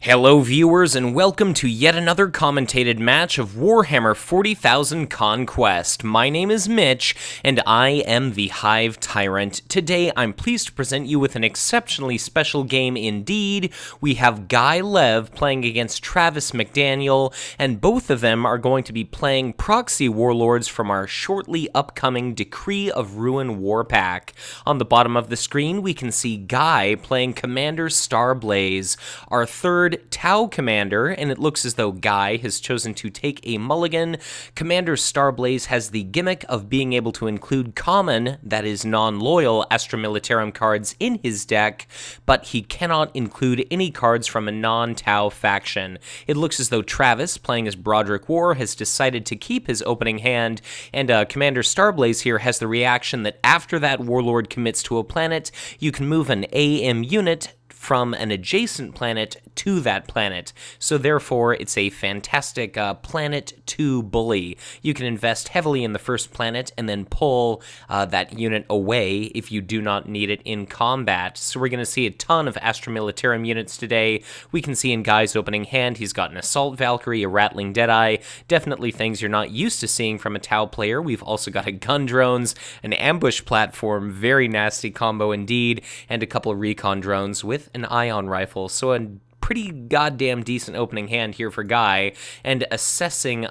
Hello viewers and welcome to yet another commentated match of Warhammer 40,000 Conquest. My name is Mitch and I am the Hive Tyrant. Today I'm pleased to present you with an exceptionally special game indeed. We have Guy Lev playing against Travis McDaniel, and both of them are going to be playing proxy warlords from our shortly upcoming Decree of Ruin war pack. On the bottom of the screen we can see Guy playing Commander Starblaze, our third Tau commander, and it looks as though Guy has chosen to take a mulligan. Commander Starblaze has the gimmick of being able to include common, that is non-loyal, Astra Militarum cards in his deck, but he cannot include any cards from a non-Tau faction. It looks as though Travis, playing as Broderick Worr, has decided to keep his opening hand, and Commander Starblaze here has the reaction that after that warlord commits to a planet, you can move an AM unit from an adjacent planet to that planet. So therefore, it's a fantastic planet 2 bully. You can invest heavily in the first planet and then pull that unit away if you do not need it in combat. So we're going to see a ton of Astra Militarum units today. We can see in Guy's opening hand, he's got an Assault Valkyrie, a Rattling Deadeye, definitely things you're not used to seeing from a Tau player. We've also got a Gun Drones, an Ambush Platform, very nasty combo indeed, and a couple of Recon Drones with an ion rifle, so a pretty goddamn decent opening hand here for Guy. And assessing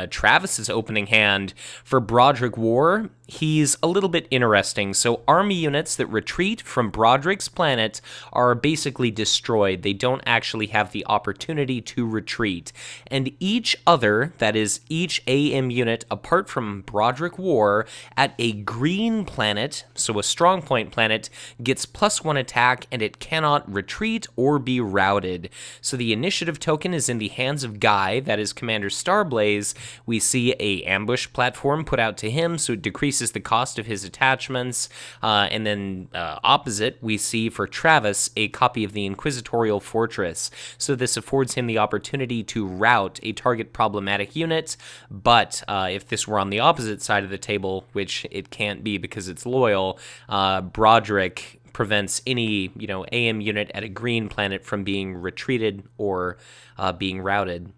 Travis's opening hand for Broderick Worr, he's a little bit interesting. So army units that retreat from Broderick's planet are basically destroyed. They don't actually have the opportunity to retreat. And each other, that is each AM unit apart from Broderick Worr, at a green planet, so a strong point planet, gets +1 attack and it cannot retreat or be routed. So the initiative token is in the hands of Guy, that is Commander Starblaze. We see a ambush platform put out to him, so it decreases the cost of his attachments. And then opposite, we see for Travis a copy of the Inquisitorial Fortress. So this affords him the opportunity to rout a target problematic unit, but if this were on the opposite side of the table, which it can't be because it's loyal, Broderick prevents any, AM unit at a green planet from being retreated or being routed.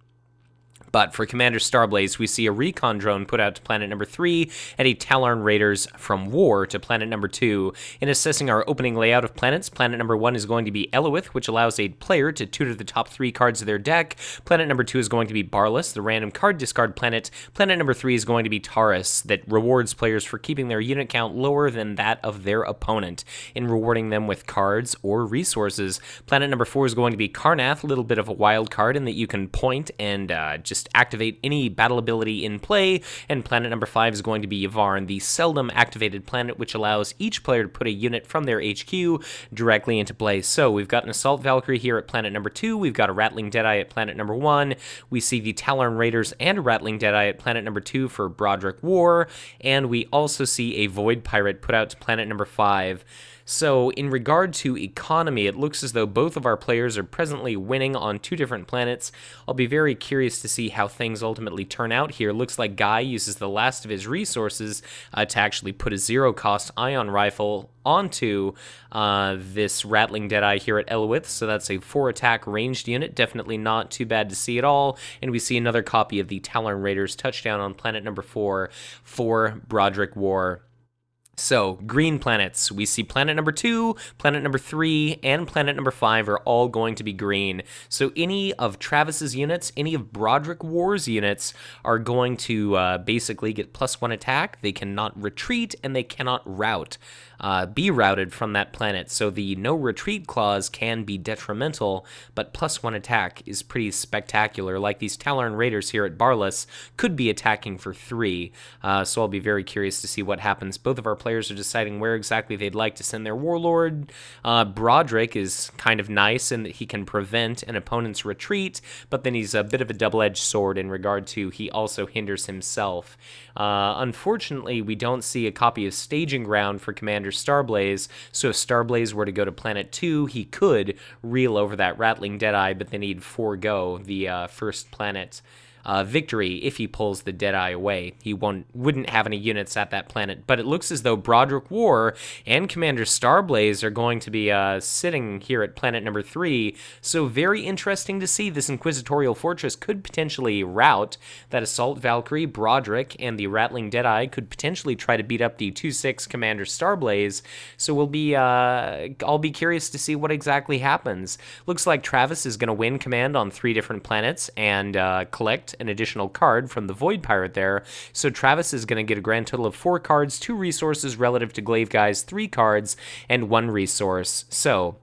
But for Commander Starblaze, we see a Recon Drone put out to planet number 3 and a Tallarn Raiders from War to planet number 2. In assessing our opening layout of planets, planet number 1 is going to be Elowith, which allows a player to tutor the top 3 cards of their deck. Planet number 2 is going to be Barlas, the random card discard planet. Planet number 3 is going to be Taurus, that rewards players for keeping their unit count lower than that of their opponent, in rewarding them with cards or resources. Planet number 4 is going to be Karnath, a little bit of a wild card in that you can point and just activate any battle ability in play, and planet number 5 is going to be Yvarn, the seldom activated planet, which allows each player to put a unit from their HQ directly into play. So we've got an Assault Valkyrie here at planet number 2, we've got a Rattling Deadeye at planet number 1, we see the Tallarn Raiders and a Rattling Deadeye at planet number 2 for Broderick Worr, and we also see a Void Pirate put out to planet number 5. So in regard to economy, it looks as though both of our players are presently winning on 2 different planets. I'll be very curious to see how things ultimately turn out here. Looks like Guy uses the last of his resources to actually put a 0-cost ion rifle onto this Rattling Deadeye here at Elowith, so that's a 4-attack ranged unit, definitely not too bad to see at all. And we see another copy of the Tallarn Raiders touchdown on planet number 4 for Broderick Worr. So, green planets. We see planet number 2, planet number 3, and planet number 5 are all going to be green. So any of Travis's units, any of Broderick Worr's units are going to basically get +1 attack. They cannot retreat, and they cannot be routed from that planet. So the no retreat clause can be detrimental, but +1 attack is pretty spectacular. Like these Tallarn Raiders here at Barlas could be attacking for 3. So I'll be very curious to see what happens. Both of our players are deciding where exactly they'd like to send their warlord. Broderick is kind of nice in that he can prevent an opponent's retreat, but then he's a bit of a double-edged sword in regard to he also hinders himself. Unfortunately, we don't see a copy of Staging Ground for Commander Starblaze, so if Starblaze were to go to planet 2, he could reel over that Rattling Deadeye, but then he'd forego the first planet victory if he pulls the Deadeye away. He wouldn't have any units at that planet, but it looks as though Broderick Worr and Commander Starblaze are going to be sitting here at planet number 3, so very interesting to see. This Inquisitorial Fortress could potentially rout that Assault Valkyrie, Broderick, and the Rattling Deadeye could potentially try to beat up the 2/6 Commander Starblaze, so I'll be curious to see what exactly happens. Looks like Travis is going to win command on 3 different planets and collect an additional card from the Void Pirate there, so Travis is going to get a grand total of 4 cards, 2 resources relative to Glaiveguy's 3 cards, and 1 resource. So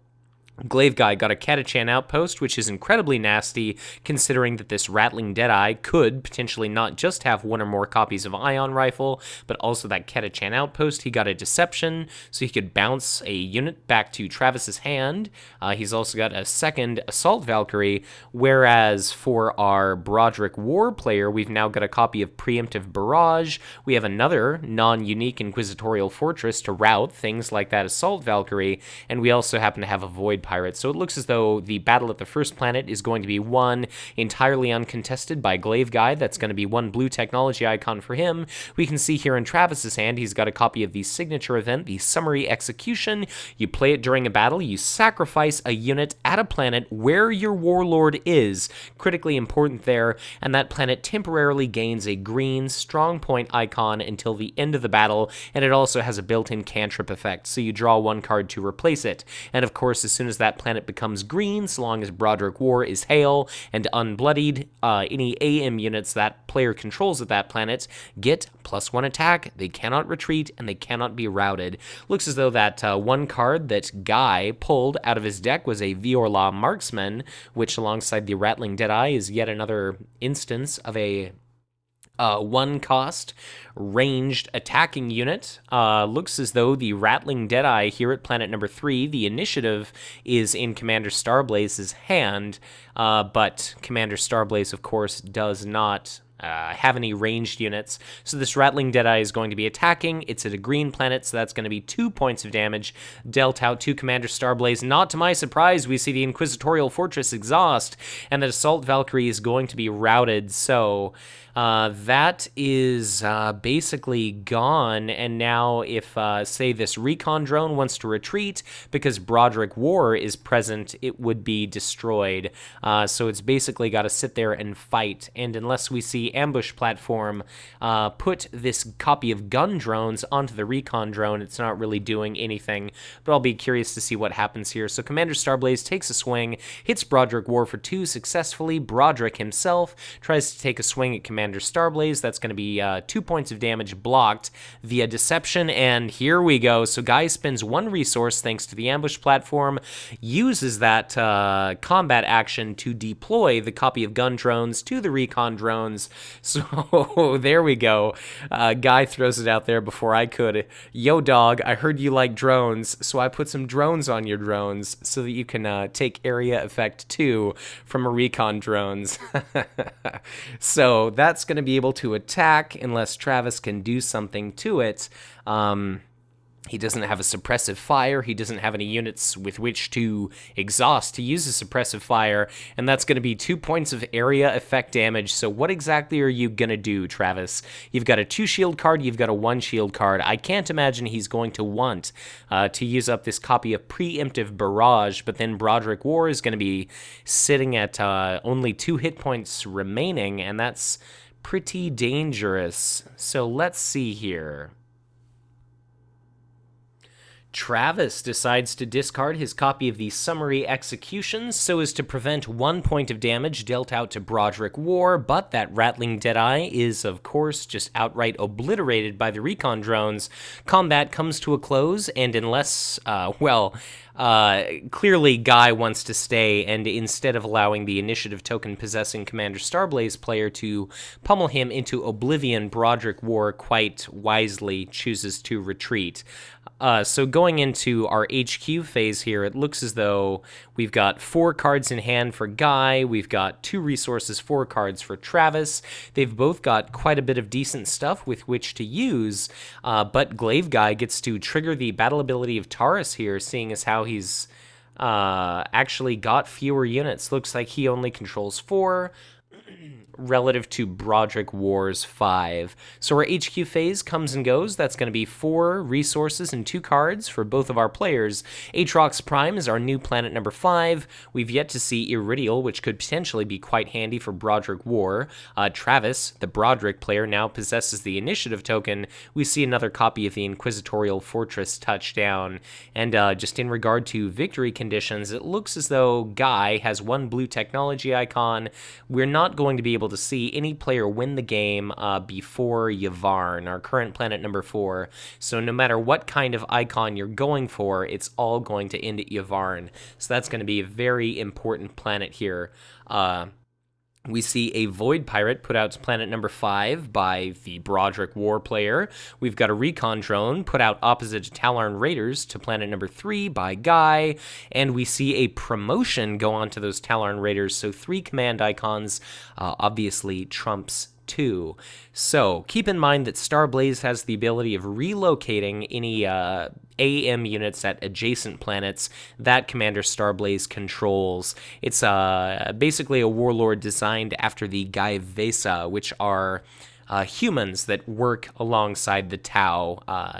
glaiveguy got a Catachan Outpost, which is incredibly nasty, considering that this Rattling Deadeye could potentially not just have 1 or more copies of Ion Rifle, but also that Catachan Outpost. He got a Deception, so he could bounce a unit back to Travis's hand. He's also got a second Assault Valkyrie, whereas for our Broderick Worr player, we've now got a copy of Preemptive Barrage. We have another non-unique Inquisitorial Fortress to rout things like that Assault Valkyrie, and we also happen to have a Void Pirate. So it looks as though the battle at the first planet is going to be won entirely uncontested by glaiveguy. That's going to be 1 blue technology icon for him. We can see here in Travis's hand, he's got a copy of the signature event, the Summary Execution. You play it during a battle, you sacrifice a unit at a planet where your warlord is. Critically important there, and that planet temporarily gains a green strong point icon until the end of the battle, and it also has a built-in cantrip effect, so you draw 1 card to replace it. And of course, as soon as that planet becomes green, so long as Broderick Worr is hale and unbloodied, any AM units that player controls at that planet get +1 attack, they cannot retreat, and they cannot be routed. Looks as though that 1 card that Guy pulled out of his deck was a Viorla Marksman, which alongside the Rattling Deadeye is yet another instance of a 1-cost ranged attacking unit. Looks as though the Rattling Deadeye here at planet number 3, the initiative is in Commander Starblaze's hand, but Commander Starblaze, of course, does not have any ranged units. So this Rattling Deadeye is going to be attacking. It's at a green planet, so that's going to be 2 points of damage dealt out to Commander Starblaze. Not to my surprise, we see the Inquisitorial Fortress exhaust, and the Assault Valkyrie is going to be routed. So that is basically gone, and now if, say, this recon drone wants to retreat, because Broderick Worr is present, it would be destroyed. So it's basically got to sit there and fight, and unless we see Ambush Platform put this copy of gun drones onto the recon drone, it's not really doing anything, but I'll be curious to see what happens here. So Commander Starblaze takes a swing, hits Broderick Worr for 2 successfully. Broderick himself tries to take a swing at Commander Starblaze. That's going to be 2 points of damage blocked via Deception, and here we go. So Guy spends 1 resource thanks to the Ambush Platform, uses that combat action to deploy the copy of gun drones to the recon drones. So there we go. Guy throws it out there before I could. Yo, dog, I heard you like drones, so I put some drones on your drones so that you can take area effect 2 from a recon drones. So that's going to be able to attack unless Travis can do something to it. He doesn't have a suppressive fire. He doesn't have any units with which to exhaust to use a suppressive fire, and that's going to be 2 points of area effect damage. So what exactly are you going to do, Travis? You've got a 2 shield card, you've got a 1 shield card. I can't imagine he's going to want to use up this copy of Preemptive Barrage, but then Broderick Worr is going to be sitting at only 2 hit points remaining, and that's pretty dangerous. So let's see here. Travis decides to discard his copy of the Summary Execution so as to prevent 1 point of damage dealt out to Broderick Worr, but that Rattling Deadeye is, of course, just outright obliterated by the recon drones. Combat comes to a close, and unless, clearly Guy wants to stay, and instead of allowing the initiative token possessing Commander Starblaze player to pummel him into oblivion, Broderick Worr quite wisely chooses to retreat. So going into our HQ phase here, it looks as though we've got 4 cards in hand for Guy, we've got 2 resources, 4 cards for Travis. They've both got quite a bit of decent stuff with which to use, but glaiveguy gets to trigger the battle ability of Taurus here, seeing as how he's actually got fewer units. Looks like he only controls 4. relative to Broderick Worr's 5. So our HQ phase comes and goes. That's going to be 4 resources and 2 cards for both of our players. Aatrox Prime is our new planet number 5. We've yet to see Iridial, which could potentially be quite handy for Broderick Worr. Travis, the Broderick player, now possesses the initiative token. We see another copy of the Inquisitorial Fortress touchdown. And just in regard to victory conditions, it looks as though Guy has 1 blue technology icon. We're not going to be able to see any player win the game before Yvarn, our current planet number 4. So no matter what kind of icon you're going for, it's all going to end at Yvarn. So that's going to be a very important planet here. We see a Void Pirate put out to planet number 5 by the Broderick Worr player. We've got a Recon Drone put out opposite to Tallarn Raiders to planet number 3 by Guy. And we see a promotion go on to those Tallarn Raiders. So 3 command icons, obviously trumps 2. So keep in mind that Starblaze has the ability of relocating any AM units at adjacent planets that Commander Starblaze controls. It's basically a warlord designed after the Gaivesa, which are humans that work alongside the Tau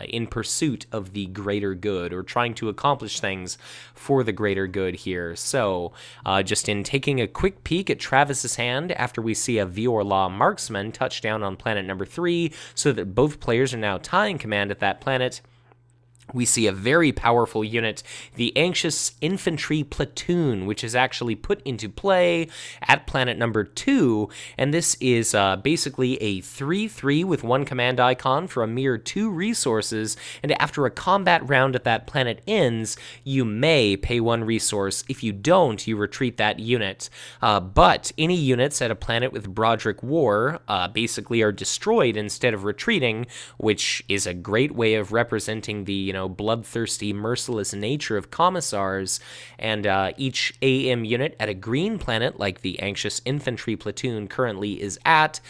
in pursuit of the greater good, or trying to accomplish things for the greater good here. So, just in taking a quick peek at Travis's hand after we see a Viorlaw marksman touch down on planet number 3, so that both players are now tying command at that planet, we see a very powerful unit, the Anxious Infantry Platoon, which is actually put into play at planet number 2, and this is basically a 3/3 with 1 command icon for a mere 2 resources, and after a combat round at that planet ends, you may pay 1 resource. If you don't, you retreat that unit. But any units at a planet with Broderick Worr basically are destroyed instead of retreating, which is a great way of representing the, bloodthirsty, merciless nature of commissars. And each AM unit at a green planet, like the Anxious Infantry Platoon currently is at,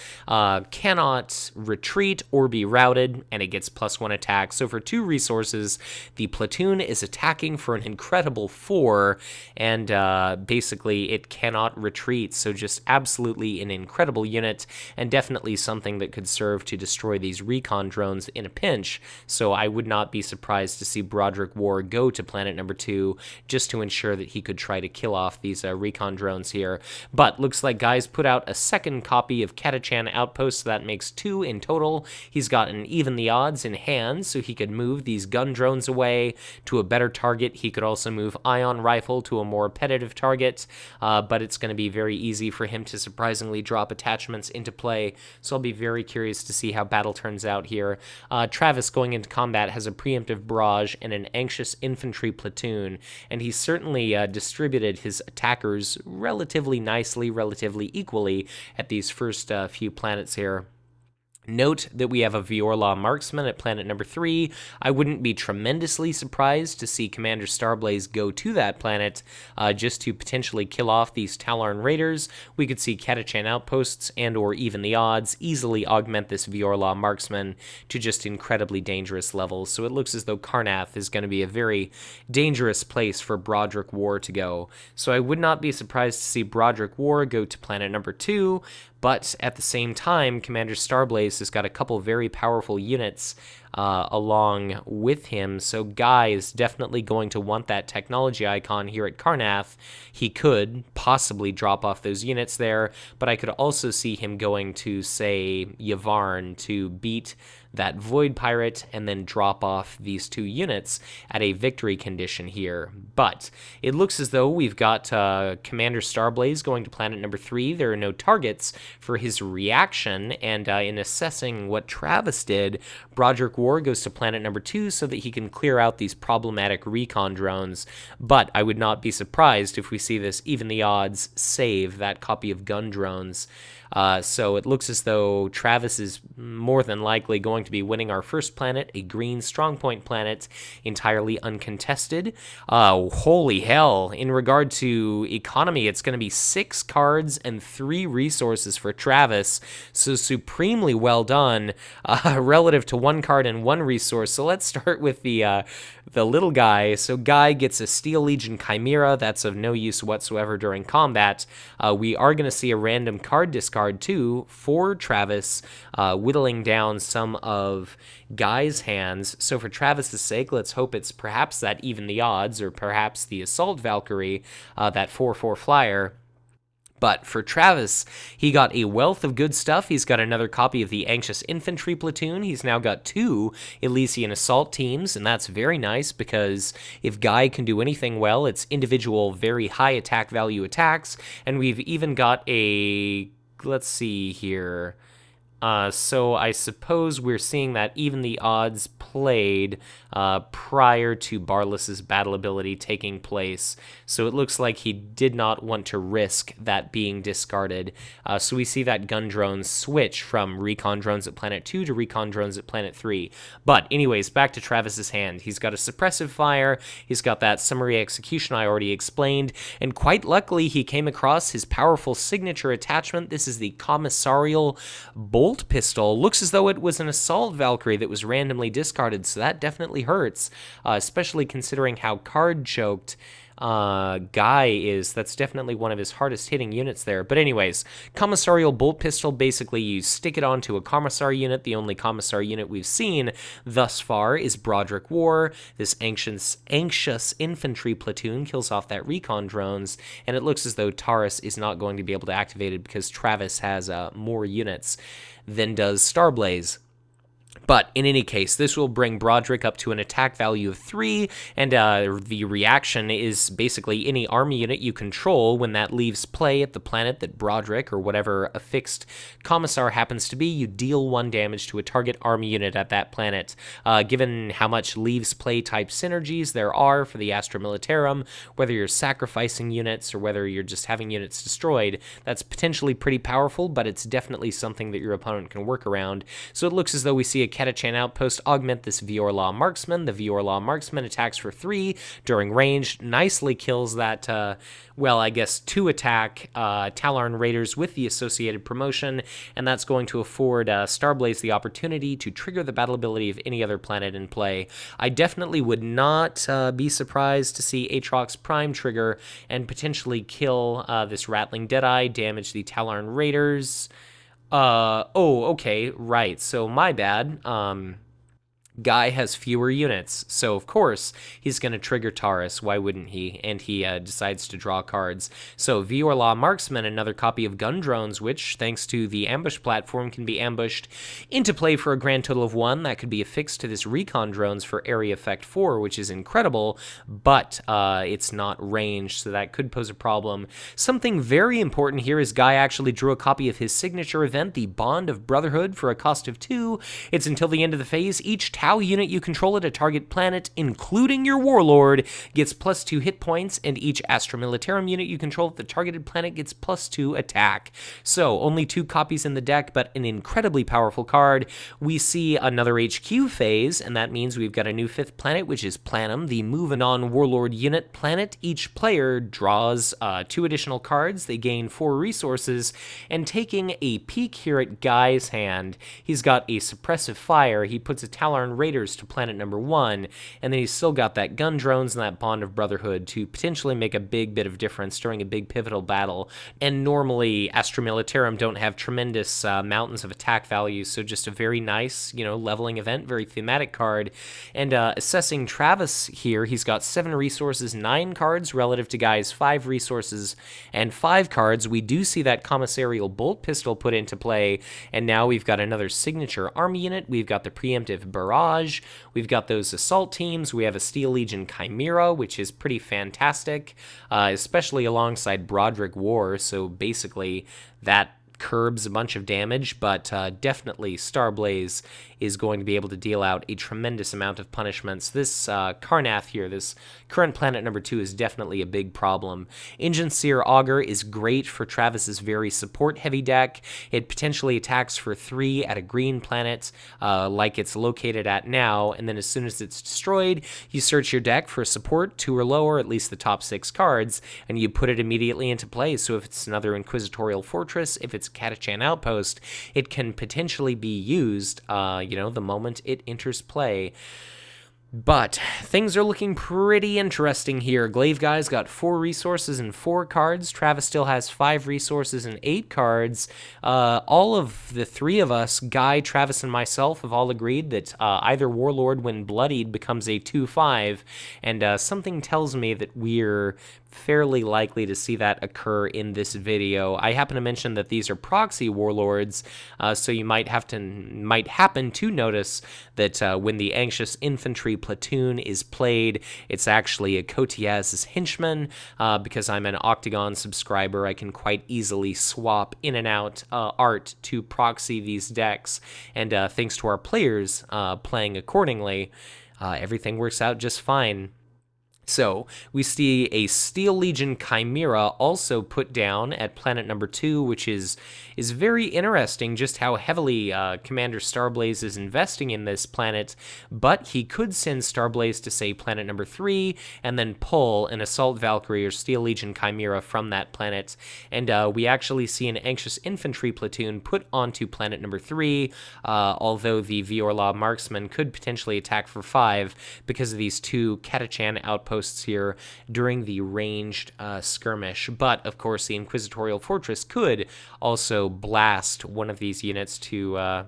cannot retreat or be routed, and it gets +1 attack. So for 2 resources, the platoon is attacking for an incredible 4, and basically it cannot retreat. So just absolutely an incredible unit, and definitely something that could serve to destroy these recon drones in a pinch. So I would not be surprised to see Broderick Worr go to planet number 2 just to ensure that he could try to kill off these recon drones here. But looks like Guy's put out a second copy of Catachan Outpost, so that makes 2 in total. He's got an Even the Odds in hand, so he could move these gun drones away to a better target. He could also move Ion Rifle to a more repetitive target, but it's going to be very easy for him to surprisingly drop attachments into play, so I'll be very curious to see how battle turns out here. Travis, going into combat, has a preemptive barrage and an Anxious Infantry Platoon, and he certainly distributed his attackers relatively nicely, relatively equally at these first few planets here. Note that we have a Viorlaw marksman at planet number 3. I wouldn't be tremendously surprised to see Commander Starblaze go to that planet just to potentially kill off these Tallarn Raiders. We could see Catachan Outposts and or Even the Odds easily augment this Viorlaw marksman to just incredibly dangerous levels. So it looks as though Karnath is going to be a very dangerous place for Broderick Worr to go. So I would not be surprised to see Broderick Worr go to planet number 2, but at the same time, Commander Starblaze has got a couple very powerful units along with him, so Guy is definitely going to want that technology icon here at Karnath. He could possibly drop off those units there, but I could also see him going to, say, Yvarn to beat that Void Pirate and then drop off these 2 units at a victory condition here. But it looks as though we've got Commander Starblaze going to planet number 3. There are no targets for his reaction, and in assessing what Travis did, Broderick Worr goes to planet number 2 so that he can clear out these problematic recon drones. But I would not be surprised if we see this Even the Odds save that copy of gun drones. So it looks as though Travis is more than likely going to be winning our first planet, a green strongpoint planet, entirely uncontested. holy hell. In regard to economy, it's going to be 6 cards and 3 resources for Travis. So supremely well done relative to 1 card and 1 resource. So let's start with the little guy. So Guy gets a Steel Legion Chimera. That's of no use whatsoever during combat. We are going to see a random card discard too for Travis, whittling down some of Guy's hands. So for Travis's sake, let's hope it's perhaps that Even the Odds, or perhaps the Assault Valkyrie, that 4/4 flyer. But for Travis, he got a wealth of good stuff. He's got another copy of the Anxious Infantry Platoon. He's now got 2 Elysian Assault teams, and that's very nice because if Guy can do anything well, it's individual very high attack value attacks. And we've even got a, let's see here. So I suppose we're seeing that Even the Odds played prior to Barlas's battle ability taking place. So it looks like he did not want to risk that being discarded. So we see that gun drones switch from recon drones at Planet 2 to recon drones at Planet 3. But anyways, back to Travis's hand. He's got a suppressive fire. He's got that summary execution I already explained. And quite luckily, he came across his powerful signature attachment. This is the Commissarial Bolt Pistol. Looks as though it was an Assault Valkyrie that was randomly discarded, so that definitely hurts, especially considering how card choked Guy is. That's definitely one of his hardest hitting units there. But anyways, Commissarial Bolt Pistol, basically you stick it onto a Commissar unit. The only Commissar unit we've seen thus far is Broderick Worr. This anxious infantry platoon kills off that recon drones, and it looks as though Taurus is not going to be able to activate it because Travis has more units than does Starblaze. But in any case, this will bring Broderick up to an attack value of 3, and the reaction is basically any army unit you control when that leaves play at the planet that Broderick, or whatever affixed Commissar happens to be, you deal 1 damage to a target army unit at that planet. Given how much leaves play type synergies there are for the Astra Militarum, whether you're sacrificing units or whether you're just having units destroyed, that's potentially pretty powerful, but it's definitely something that your opponent can work around. So it looks as though we see a Ketachan outpost augment this Viorlaw Marksman. The Viorlaw Marksman attacks for 3 during range, nicely kills that, well, I guess 2 attack Tallarn Raiders with the associated promotion, and that's going to afford Starblaze the opportunity to trigger the battle ability of any other planet in play. I definitely would not be surprised to see Aatrox Prime trigger and potentially kill this Rattling Deadeye, damage the Tallarn Raiders. Okay, right, so my bad. Guy has fewer units, so of course he's going to trigger Taurus. Why wouldn't he? And he decides to draw cards. So Viorlaw Marksman, another copy of Gun Drones, which, thanks to the ambush platform, can be ambushed into play for a grand total of 1. That could be affixed to this Recon Drones for Area Effect 4, which is incredible, but it's not ranged, so that could pose a problem. Something very important here is Guy actually drew a copy of his signature event, the Bond of Brotherhood, for a cost of 2. It's until the end of the phase. Each Tau unit you control at a target planet, including your Warlord, gets +2 hit points, and each Astra Militarum unit you control at the targeted planet gets +2 attack. So, only 2 copies in the deck, but an incredibly powerful card. We see another HQ phase, and that means we've got a new 5th planet, which is Planum, the Move-Anon Warlord unit planet. Each player draws 2 additional cards. They gain 4 resources, and taking a peek here at Guy's hand, he's got a Suppressive Fire. He puts a Tallarn Raiders to planet number 1, and then he's still got that Gun Drones and that Bond of Brotherhood to potentially make a big bit of difference during a big pivotal battle. And normally Astra Militarum don't have tremendous mountains of attack value, so just a very nice, leveling event, very thematic card. And assessing Travis here, he's got 7 resources, 9 cards relative to Guy's 5 resources and 5 cards. We do see that Commissarial Bolt Pistol put into play, and now we've got another signature army unit. We've got the preemptive Barrage. We've got those assault teams. We have a Steel Legion Chimera, which is pretty fantastic, especially alongside Broderick Worr. So basically, that curbs a bunch of damage, but definitely Starblaze is going to be able to deal out a tremendous amount of punishments. This Karnath here, this current planet number 2, is definitely a big problem. Engine Seer Augur is great for Travis's very support-heavy deck. It potentially attacks for 3 at a green planet, like it's located at now, and then as soon as it's destroyed, you search your deck for support, 2 or lower, at least the top 6 cards, and you put it immediately into play. So if it's another Inquisitorial Fortress, if it's Catachan Outpost, it can potentially be used, the moment it enters play. But things are looking pretty interesting here. Glaiveguy's got 4 resources and 4 cards. Travis still has 5 resources and 8 cards. All of the 3 of us, Guy, Travis, and myself, have all agreed that either Warlord, when bloodied, becomes a 2/5, and something tells me that we're fairly likely to see that occur in this video. I happen to mention that these are proxy warlords, so you might happen to notice that when the Anxious Infantry platoon is played, it's actually a Kotiaz's henchman. Because I'm an Octagon subscriber, I can quite easily swap in and out art to proxy these decks, and thanks to our players playing accordingly, everything works out just fine. So, we see a Steel Legion Chimera also put down at planet number 2, which is very interesting, just how heavily Commander Starblaze is investing in this planet, but he could send Starblaze to, say, planet number 3, and then pull an Assault Valkyrie or Steel Legion Chimera from that planet, and we actually see an Anxious Infantry platoon put onto planet number 3, although the Viorla Marksman could potentially attack for 5 because of these 2 Catachan outposts here during the ranged skirmish. But of course the Inquisitorial Fortress could also blast one of these units to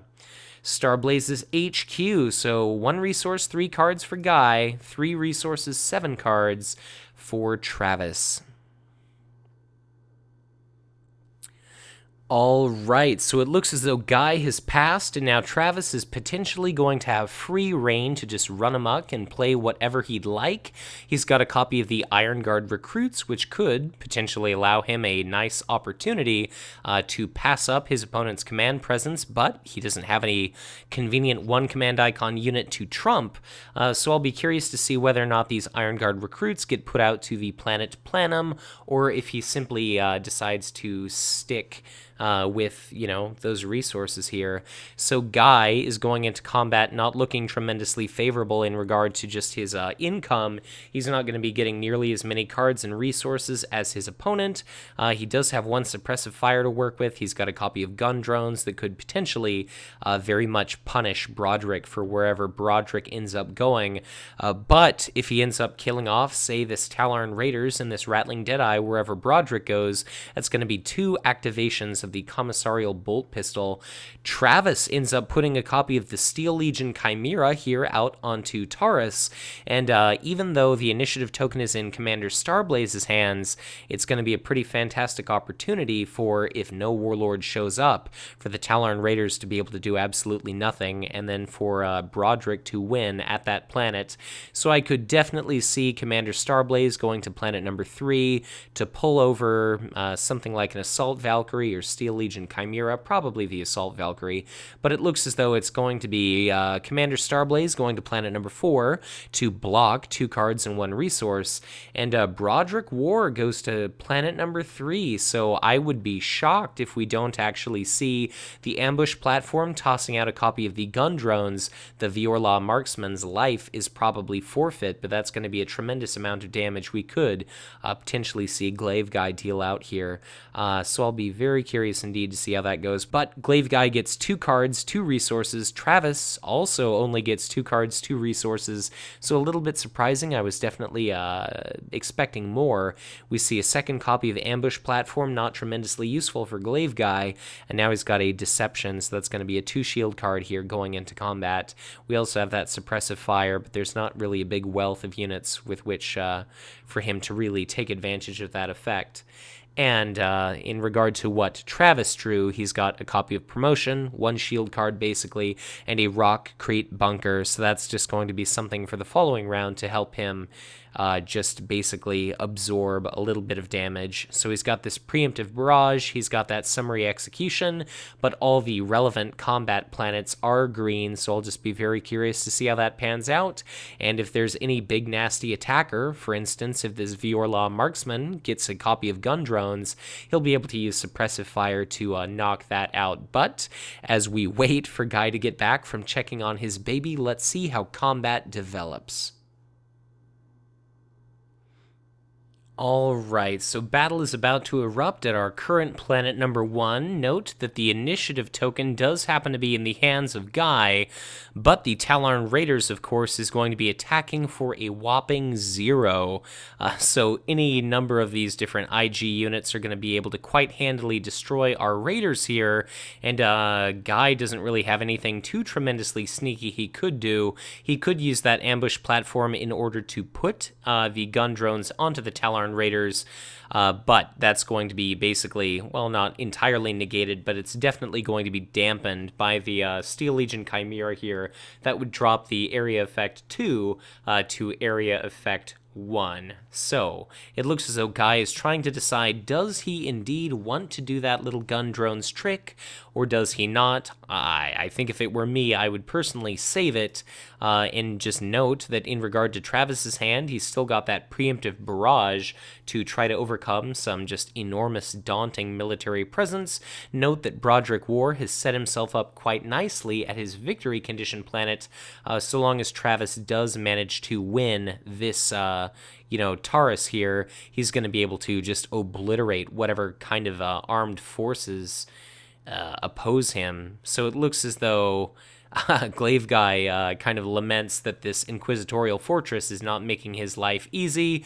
Starblaze's HQ. So 1 resource, 3 cards for Guy, 3 resources, 7 cards for Travis. All right, so it looks as though Guy has passed, and now Travis is potentially going to have free reign to just run amok and play whatever he'd like. He's got a copy of the Iron Guard Recruits, which could potentially allow him a nice opportunity to pass up his opponent's command presence, but he doesn't have any convenient 1 command icon unit to trump, so I'll be curious to see whether or not these Iron Guard Recruits get put out to the planet Planum, or if he simply decides to stick with, those resources here. So Guy is going into combat not looking tremendously favorable in regard to just his income. He's not going to be getting nearly as many cards and resources as his opponent. He does have 1 suppressive fire to work with. He's got a copy of gun drones that could potentially very much punish Broderick for wherever Broderick ends up going. But if he ends up killing off, say, this Tallarn Raiders and this Rattling Deadeye wherever Broderick goes, that's going to be 2 activations of the Commissarial Bolt Pistol. Travis ends up putting a copy of the Steel Legion Chimera here out onto Taurus, and even though the initiative token is in Commander Starblaze's hands, it's going to be a pretty fantastic opportunity for, if no Warlord shows up, for the Tallarn Raiders to be able to do absolutely nothing, and then for Broderick to win at that planet. So I could definitely see Commander Starblaze going to planet number 3 to pull over something like an Assault Valkyrie or Steel Legion Chimera, probably the Assault Valkyrie, but it looks as though it's going to be Commander Starblaze going to planet number 4 to block 2 cards and 1 resource, and Broderick Worr goes to planet number 3, so I would be shocked if we don't actually see the ambush platform tossing out a copy of the gun drones. The Viorla Marksman's life is probably forfeit, but that's going to be a tremendous amount of damage we could potentially see Glaiveguy deal out here, so I'll be very curious indeed to see how that goes. But Glaiveguy gets 2 cards, 2 resources. Travis also only gets 2 cards, 2 resources, so a little bit surprising. I was definitely expecting more. We see a second copy of Ambush Platform, not tremendously useful for Glaiveguy, and now he's got a Deception, so that's going to be a 2 shield card here going into combat. We also have that Suppressive Fire, but there's not really a big wealth of units with which for him to really take advantage of that effect. And in regard to what Travis drew, he's got a copy of Promotion, 1 shield card basically, and a Rock Crate Bunker, so that's just going to be something for the following round to help him just basically absorb a little bit of damage. So he's got this preemptive barrage, he's got that summary execution, but all the relevant combat planets are green, so I'll just be very curious to see how that pans out, and if there's any big nasty attacker, for instance, if this Viorla marksman gets a copy of gun drones, he'll be able to use suppressive fire to knock that out. But as we wait for Guy to get back from checking on his baby, let's see how combat develops. Alright, so battle is about to erupt at our current planet number 1. Note that the initiative token does happen to be in the hands of Guy, but the Talon Raiders, of course, is going to be attacking for a whopping 0. So any number of these different IG units are going to be able to quite handily destroy our Raiders here, and Guy doesn't really have anything too tremendously sneaky he could do. He could use that ambush platform in order to put the gun drones onto the Talon Raiders, but that's going to be basically, well, not entirely negated, but it's definitely going to be dampened by the Steel Legion Chimera here. That would drop the area effect 2 to area effect 1. So it looks as though Guy is trying to decide, does he indeed want to do that little gun drones trick, or does he not? I think if it were me, I would personally save it, and just note that in regard to Travis's hand, he's still got that preemptive barrage to try to overcome some just enormous, daunting military presence. Note that Broderick Worr has set himself up quite nicely at his victory condition planet, so long as Travis does manage to win this Taurus here, he's going to be able to just obliterate whatever kind of armed forces oppose him. So it looks as though glaiveguy kind of laments that this inquisitorial fortress is not making his life easy.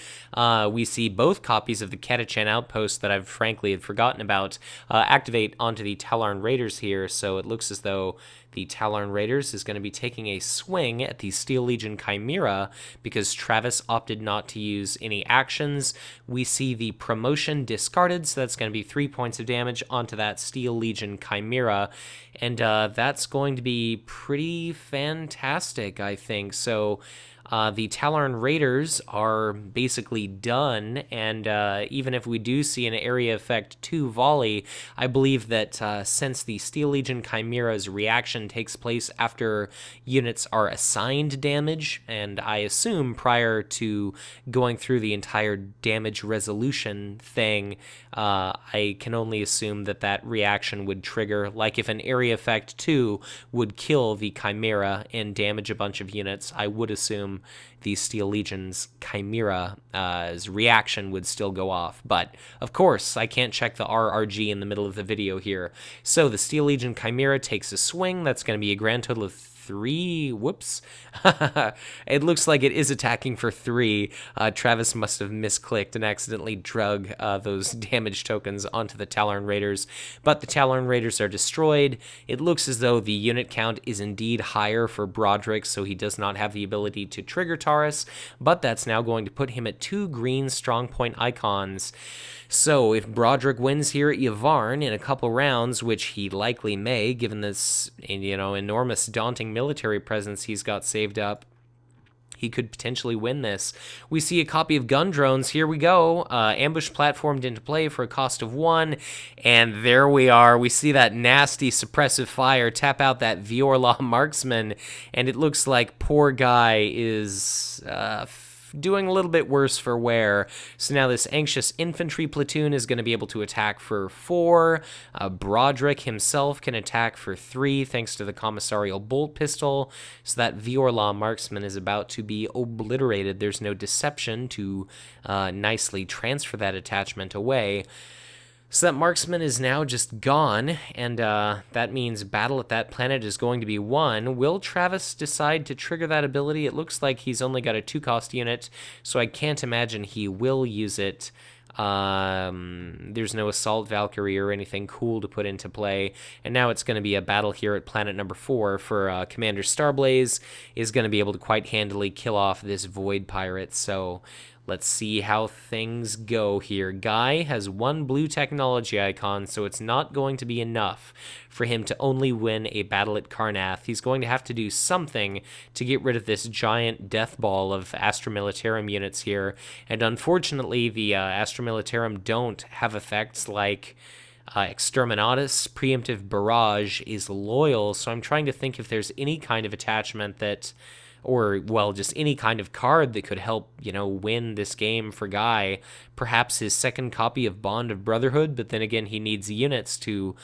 We see both copies of the Catachan outpost that I've frankly had forgotten about activate onto the Talon Raiders here, so it looks as though the Talon Raiders is going to be taking a swing at the Steel Legion Chimera because Travis opted not to use any actions. We see the promotion discarded, so that's going to be 3 points of damage onto that Steel Legion Chimera, and that's going to be pretty fantastic, I think. So the Talon Raiders are basically done, and even if we do see an area effect 2 volley, I believe that since the Steel Legion Chimera's reaction takes place after units are assigned damage, and I assume prior to going through the entire damage resolution thing, I can only assume that that reaction would trigger, like if an area effect 2 would kill the Chimera and damage a bunch of units, I would assume the Steel Legion's Chimera's reaction would still go off. But, of course, I can't check the RRG in the middle of the video here. So the Steel Legion Chimera takes a swing. That's going to be a grand total of 3. Whoops. It looks like it is attacking for 3. Travis must have misclicked and accidentally drug those damage tokens onto the Talon Raiders. But the Talon Raiders are destroyed. It looks as though the unit count is indeed higher for Broderick, so he does not have the ability to trigger Taurus, but that's now going to put him at 2 green strong point icons. So if Broderick wins here at Yavvarn in a couple rounds, which he likely may, given this enormous daunting military presence he's got saved up, he could potentially win this. We see a copy of gun drones. Here we go. Ambush platformed into play for a cost of 1. And there we are. We see that nasty suppressive fire tap out that Viorla marksman. And it looks like poor Guy is doing a little bit worse for wear. So now this anxious infantry platoon is going to be able to attack for 4. Broderick himself can attack for 3 thanks to the commissarial bolt pistol. So that Viorla marksman is about to be obliterated. There's no deception to nicely transfer that attachment away. So that marksman is now just gone, and that means battle at that planet is going to be won. Will Travis decide to trigger that ability? It looks like he's only got a 2-cost unit, so I can't imagine he will use it. There's no Assault Valkyrie or anything cool to put into play, and now it's going to be a battle here at planet number 4 for Commander Starblaze is going to be able to quite handily kill off this Void Pirate, so Let's see how things go here. Guy has one blue technology icon, so it's not going to be enough for him to only win a battle at Karrnath. He's going to have to do something to get rid of this giant death ball of Astra Militarum units here. And unfortunately, the Astra Militarum don't have effects like Exterminatus. Preemptive Barrage is loyal, so I'm trying to think if there's any kind of attachment that, or, well, just any kind of card that could help, win this game for Guy. Perhaps his second copy of Bond of Brotherhood, but then again, he needs units to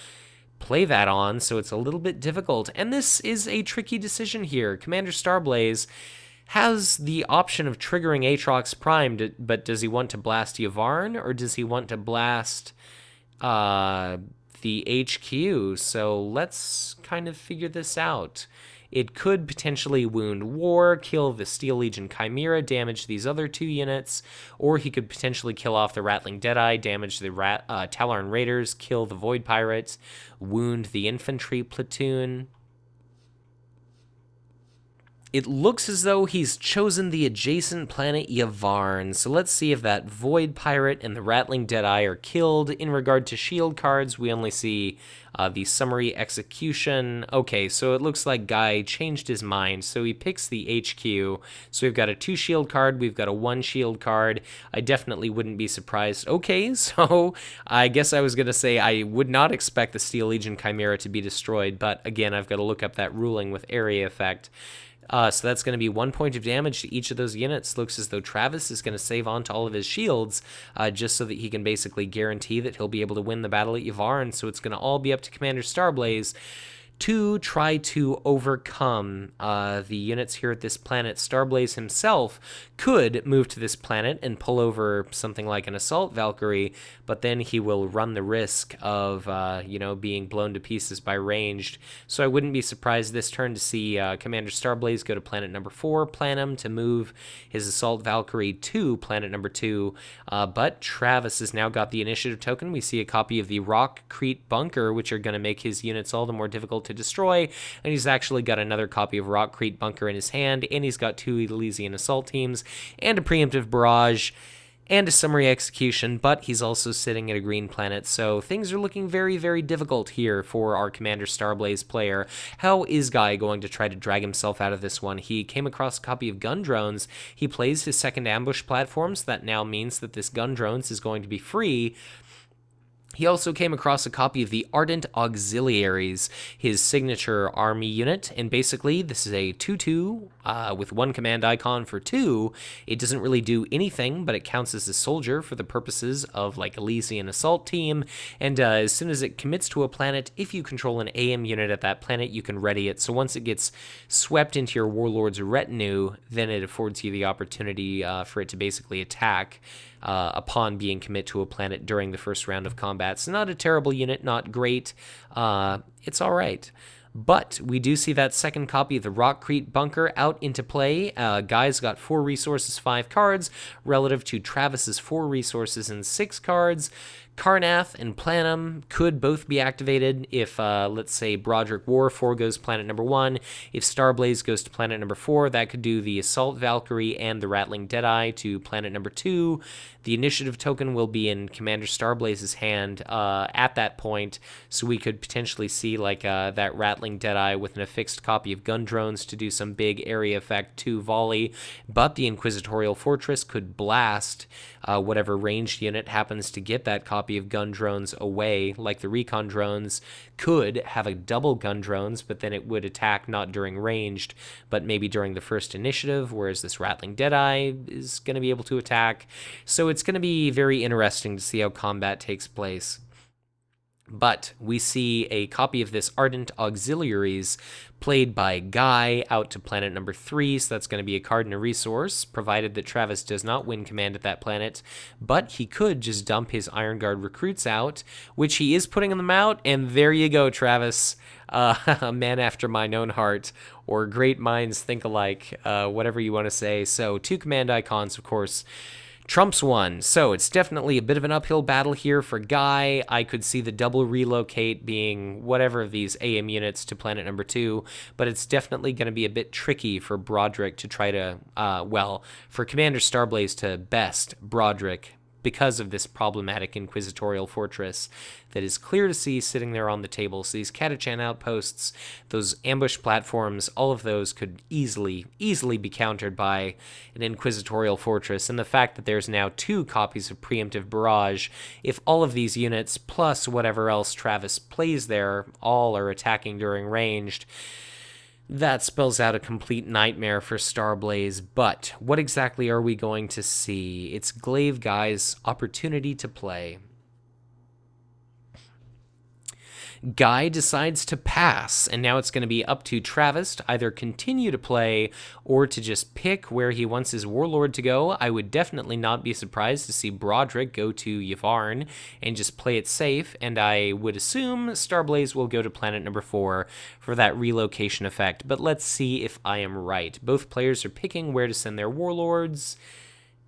play that on, so it's a little bit difficult. And this is a tricky decision here. Commander Starblaze has the option of triggering Aatrox Prime, but does he want to blast Yavvarn, or does he want to blast the HQ? So let's kind of figure this out. It could potentially wound War, kill the Steel Legion Chimera, damage these other two units, or he could potentially kill off the Rattling Deadeye, damage the Tallarn Raiders, kill the Void Pirates, wound the infantry platoon. It looks as though he's chosen the adjacent planet Yavvarn, so let's see if that Void Pirate and the Rattling Deadeye are killed. In regard to shield cards, we only see the Summary Execution. Okay, so it looks like Guy changed his mind, so he picks the HQ. So we've got a 2 shield card, we've got a 1 shield card. I definitely wouldn't be surprised. Okay, so I guess I was going to say I would not expect the Steel Legion Chimera to be destroyed, but again, I've got to look up that ruling with area effect. So that's going to be 1 point of damage to each of those units. Looks as though Travis is going to save on to all of his shields, just so that he can basically guarantee that he'll be able to win the battle at Yavvarn. So it's going to all be up to Commander Starblaze to try to overcome the units here at this planet. Starblaze himself could move to this planet and pull over something like an Assault Valkyrie, but then he will run the risk of, being blown to pieces by ranged. So I wouldn't be surprised this turn to see Commander Starblaze go to planet number 4, plan him to move his Assault Valkyrie to planet number 2, but Travis has now got the initiative token. We see a copy of the Rockcrete Bunker, which are going to make his units all the more difficult to destroy, and he's actually got another copy of Rockcrete Bunker in his hand, and he's got 2 Elysian Assault teams, and a Preemptive Barrage, and a Summary Execution, but he's also sitting at a green planet, so things are looking very, very difficult here for our Commander Starblaze player. How is Guy going to try to drag himself out of this one? He came across a copy of Gun Drones. He plays his second ambush platform, so that now means that this Gun Drones is going to be free. He also came across a copy of the Ardent Auxiliaries, his signature army unit, and basically this is a 2/2 with 1 command icon for 2. It doesn't really do anything, but it counts as a soldier for the purposes of like Elysian Assault Team, and as soon as it commits to a planet, if you control an AM unit at that planet, you can ready it. So once it gets swept into your Warlord's retinue, then it affords you the opportunity for it to basically attack upon being commit to a planet during the first round of combat. It's not a terrible unit, not great. It's all right. But we do see that second copy of the Rockcrete Bunker out into play. Guy's got 4 resources, 5 cards, relative to Travis's 4 resources and 6 cards. Karrnath and Planum could both be activated if, let's say, Broderick Worr goes planet number 1. If Starblaze goes to planet number 4, that could do the Assault Valkyrie and the Rattling Deadeye to planet number 2. The initiative token will be in Commander Starblaze's hand at that point, so we could potentially see like that Rattling Deadeye with an affixed copy of Gun Drones to do some big area effect 2 volley, but the Inquisitorial Fortress could blast whatever ranged unit happens to get that copy of Gun Drones away, like the Recon Drones could have a double Gun Drones, but then it would attack not during ranged, but maybe during the first initiative, whereas this Rattling Deadeye is going to be able to attack. So it's going to be very interesting to see how combat takes place. But we see a copy of this Ardent Auxiliaries played by Guy out to planet number 3, so that's going to be a card and a resource, provided that Travis does not win command at that planet. But he could just dump his Iron Guard recruits out, which he is putting them out, and there you go, Travis. A man after mine own heart, or great minds think alike, whatever you want to say. So 2 command icons, of course. Trump's won, so it's definitely a bit of an uphill battle here for Guy. I could see the double relocate being whatever of these AM units to planet number 2, but it's definitely going to be a bit tricky for Broderick to try to, for Commander Starblaze to best Broderick because of this problematic inquisitorial fortress that is clear to see sitting there on the table. So these Catachan outposts, those ambush platforms, all of those could easily be countered by an inquisitorial fortress. And the fact that there's now 2 copies of preemptive barrage, if all of these units plus whatever else Travis plays there all are attacking during ranged, that spells out a complete nightmare for Starblaze. But what exactly are we going to see? It's Glaiveguy's opportunity to play. Guy decides to pass, and now it's going to be up to Travis to either continue to play or to just pick where he wants his Warlord to go. I would definitely not be surprised to see Broderick go to Yvarn and just play it safe, and I would assume Starblaze will go to planet number 4 for that relocation effect, but let's see if I am right. Both players are picking where to send their Warlords.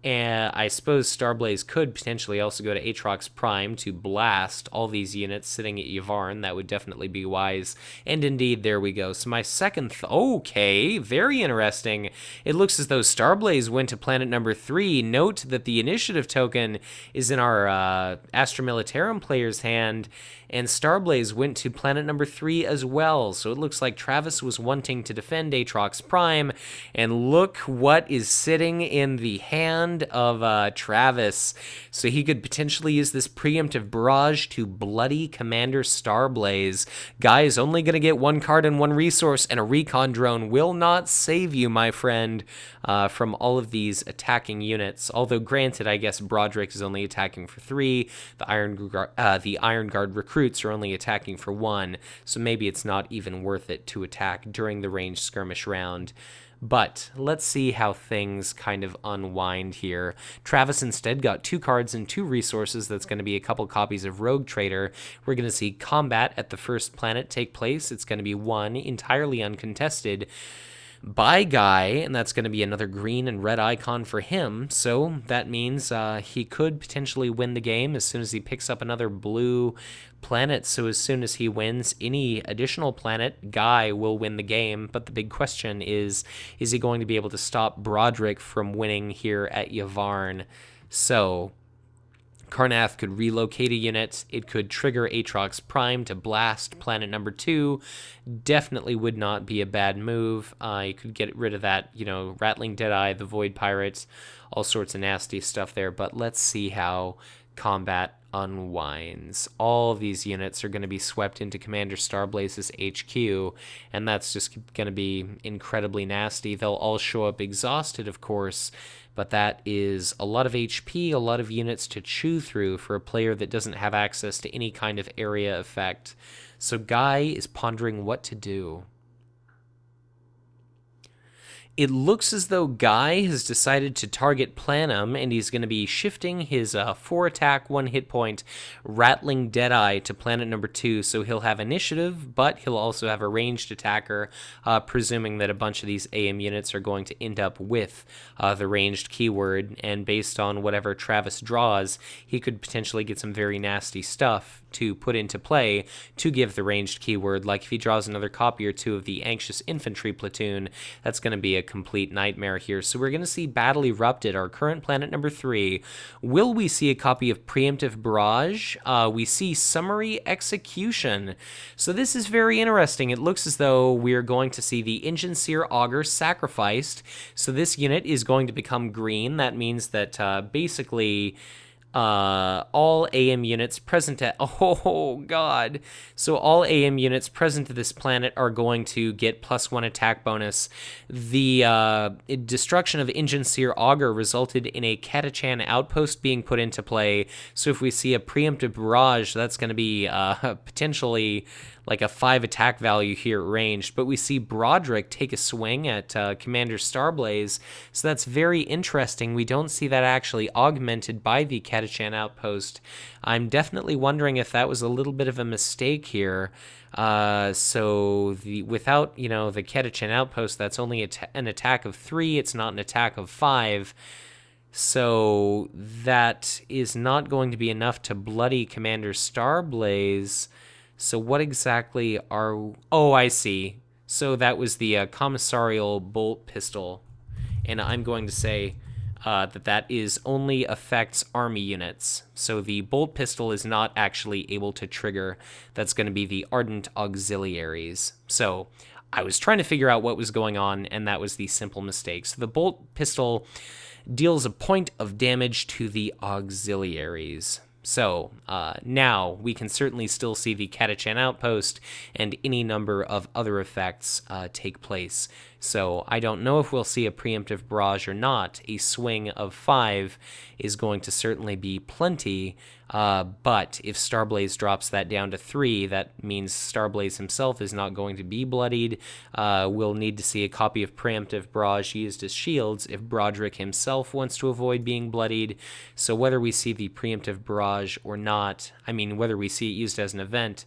And I suppose Starblaze could potentially also go to Aatrox Prime to blast all these units sitting at Yvarn. That would definitely be wise. And indeed, there we go. So my second... okay, very interesting. It looks as though Starblaze went to planet number 3. Note that the initiative token is in our Astra Militarum player's hand, and Starblaze went to planet number 3 as well. So it looks like Travis was wanting to defend Aatrox Prime, and look what is sitting in the hand of Travis. So he could potentially use this preemptive barrage to bloody Commander Starblaze. Guy is only going to get 1 card and 1 resource, and a recon drone will not save you, my friend, from all of these attacking units. Although granted, I guess Broderick is only attacking for 3. The Iron Guard recruits are only attacking for 1, so maybe it's not even worth it to attack during the ranged skirmish round. But let's see how things kind of unwind here. Travis instead got 2 cards and 2 resources. That's going to be a couple copies of Rogue Trader. We're going to see combat at the first planet take place. It's going to be 1 entirely uncontested by Guy, and that's going to be another green and red icon for him. So that means he could potentially win the game as soon as he picks up another blue planet. So as soon as he wins any additional planet, Guy will win the game. But the big question is he going to be able to stop Broderick from winning here at Yvarn? So Karnath could relocate a unit. It could trigger Aatrox Prime to blast planet number 2. Definitely would not be a bad move. You could get rid of that, Rattling Deadeye, the Void Pirates, all sorts of nasty stuff there. But let's see how combat unwinds. All of these units are going to be swept into Commander Starblaze's HQ, and that's just going to be incredibly nasty. They'll all show up exhausted, of course, but that is a lot of HP, a lot of units to chew through for a player that doesn't have access to any kind of area effect. So Guy is pondering what to do. It looks as though Guy has decided to target Planum, and he's going to be shifting his 4-attack, 1-hit point Rattling Deadeye to planet number 2, so he'll have initiative, but he'll also have a ranged attacker, presuming that a bunch of these AM units are going to end up with the ranged keyword, and based on whatever Travis draws, he could potentially get some very nasty stuff to put into play to give the ranged keyword. Like if he draws another copy or 2 of the Anxious Infantry Platoon, that's going to be a complete nightmare here. So we're going to see Battle Erupted, our current planet number 3. Will we see a copy of Preemptive Barrage? We see Summary Execution. So this is very interesting. It looks as though we're going to see the Engine Seer Augur sacrificed. So this unit is going to become green. That means that basically all AM units present at... oh, God. So all AM units present to this planet are going to get +1 attack bonus. The destruction of Engine Seer Augur resulted in a Catachan outpost being put into play. So if we see a preemptive barrage, that's going to be potentially like a 5 attack value here at ranged, but we see Broderick take a swing at Commander Starblaze, so that's very interesting. We don't see that actually augmented by the Catachan outpost. I'm definitely wondering if that was a little bit of a mistake here. So without, the Catachan outpost, that's only an attack of 3, it's not an attack of 5. So that is not going to be enough to bloody Commander Starblaze. So what exactly are... Oh, I see. So that was the commissarial bolt pistol. And I'm going to say that is only affects army units. So the bolt pistol is not actually able to trigger. That's going to be the ardent auxiliaries. So I was trying to figure out what was going on, and that was the simple mistake. So the bolt pistol deals a point of damage to the auxiliaries. So now we can certainly still see the Catachan outpost and any number of other effects take place. So I don't know if we'll see a preemptive barrage or not. A swing of 5 is going to certainly be plenty, but if Starblaze drops that down to 3, that means Starblaze himself is not going to be bloodied. We'll need to see a copy of preemptive barrage used as shields if Broderick himself wants to avoid being bloodied. So whether we see the preemptive barrage or not, I mean whether we see it used as an event,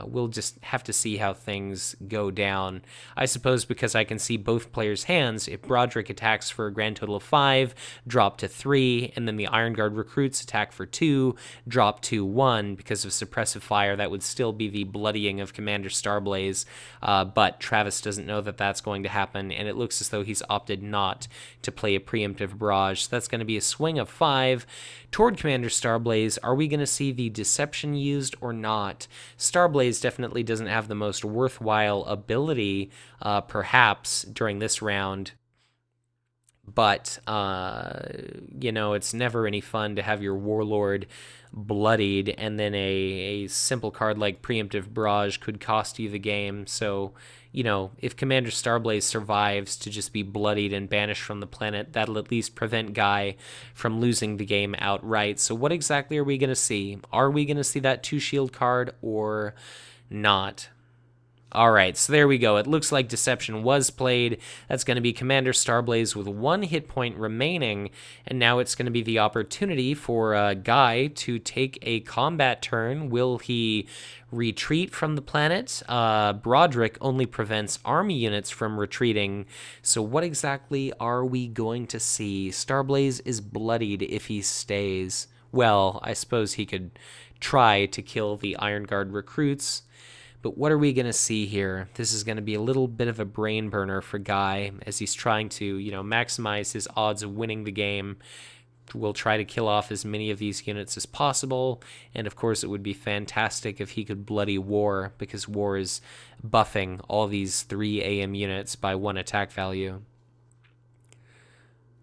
we'll just have to see how things go down. I suppose because I can see both players' hands, if Broderick attacks for a grand total of 5, drop to 3, and then the Iron Guard recruits attack for 2, drop to 1 because of suppressive fire, that would still be the bloodying of Commander Starblaze, but Travis doesn't know that that's going to happen, and it looks as though he's opted not to play a preemptive barrage. So that's going to be a swing of 5 toward Commander Starblaze. Are we going to see the deception used or not? Starblaze definitely doesn't have the most worthwhile ability, perhaps, during this round. But, you know, it's never any fun to have your Warlord bloodied, and then a simple card like Preemptive Barrage could cost you the game. So, you know, if Commander Starblaze survives to just be bloodied and banished from the planet, that'll at least prevent Guy from losing the game outright. So what exactly are we going to see? Are we going to see that 2-shield card or not? All right, so there we go. It looks like Deception was played. That's going to be Commander Starblaze with 1 hit point remaining, and now it's going to be the opportunity for Guy to take a combat turn. Will he retreat from the planet? Broderick only prevents army units from retreating, so what exactly are we going to see? Starblaze is bloodied if he stays. Well, I suppose he could try to kill the Iron Guard recruits. But what are we going to see here? This is going to be a little bit of a brain burner for Guy as he's trying to, you know, maximize his odds of winning the game. We'll try to kill off as many of these units as possible. And of course, it would be fantastic if he could bloody War, because War is buffing all these 3 AM units by 1 attack value.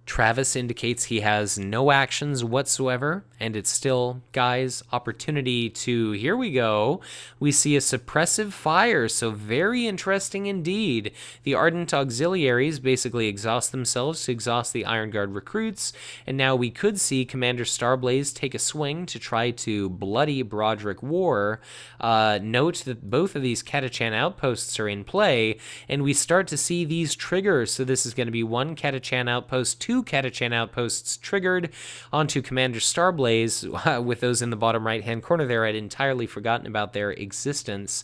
Travis indicates he has no actions whatsoever, and it's still Guy's opportunity to, here we go, we see a suppressive fire, so very interesting indeed. The Ardent Auxiliaries basically exhaust themselves to exhaust the Iron Guard recruits, and now we could see Commander Starblaze take a swing to try to bloody Broderick Worr. Note that both of these Catachan outposts are in play, and we start to see these triggers, so this is going to be 1 Catachan outpost, 2 Catachan outposts triggered onto Commander Starblaze. With those in the bottom right-hand corner there, I'd entirely forgotten about their existence.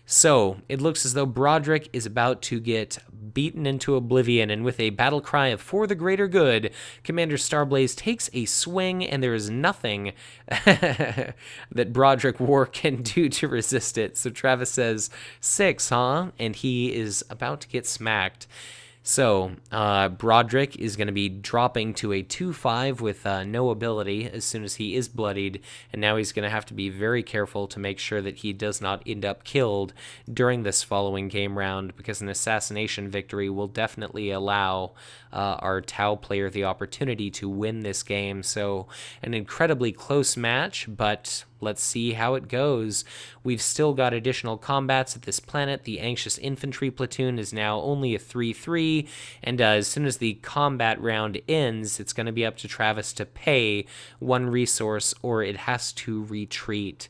So it looks as though Broderick is about to get beaten into oblivion, and with a battle cry of "For the greater good," Commander Starblaze takes a swing, and there is nothing that Broderick Worr can do to resist it. So Travis says, 6, huh? And he is about to get smacked. So, Broderick is going to be dropping to a 2-5 with no ability as soon as he is bloodied, and now he's going to have to be very careful to make sure that he does not end up killed during this following game round, because an assassination victory will definitely allow our Tau player the opportunity to win this game. So, an incredibly close match, but let's see how it goes. We've still got additional combats at this planet. The Anxious Infantry Platoon is now only a 3-3, and as soon as the combat round ends, it's going to be up to Travis to pay 1 resource or it has to retreat.